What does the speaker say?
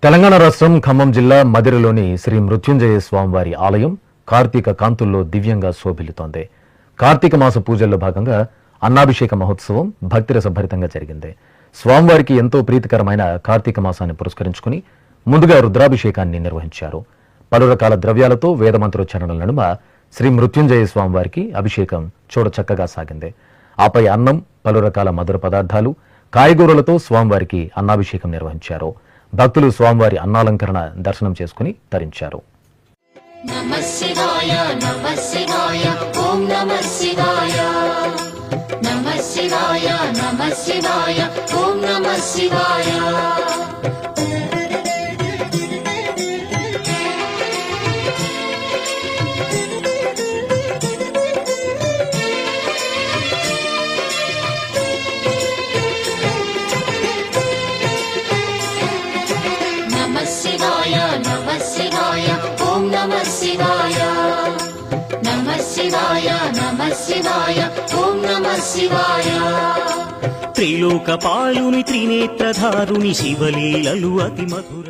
తెలంగాణ రాష్ట్రం ఖమ్మం జిల్లా మదిరలోని శ్రీ మృత్యుంజయ స్వామివారి ఆలయం కార్తీక కాంతుల్లో దివ్యంగా శోభిల్లుతోంది. కార్తీక మాస పూజల్లో భాగంగా అన్నాభిషేక మహోత్సవం భక్తిరసభరితంగా జరిగింది. స్వామివారికి ఎంతో ప్రీతికరమైన కార్తీక మాసాన్ని పురస్కరించుకుని ముందుగా రుద్రాభిషేకాన్ని నిర్వహించారు. పలు రకాల ద్రవ్యాలతో వేదమంత్రోచ్చరణల నడుమ శ్రీ మృత్యుంజయ స్వామివారికి అభిషేకం చూడచక్కగా సాగింది. ఆపై అన్నం, పలు రకాల మధుర పదార్థాలు, కాయగూరలతో స్వామివారికి అన్నాభిషేకం నిర్వహించారు. భక్తులు స్వామివారి అన్నాలంకరణ దర్శనం చేసుకుని తరించారు. నమః శివాయ నమః శివాయ ఓం నమః శివాయ నమః శివాయ నమః శివాయ ఓం నమః శివాయ నమః శివాయ నమః శివాయ ఓం నమః శివాయ నమః శివాయ నమః శివాయ ఓం నమః శివాయ. త్రిలోకపాలుని త్రినేత్రధారుని శివలీలలు అతి మధుర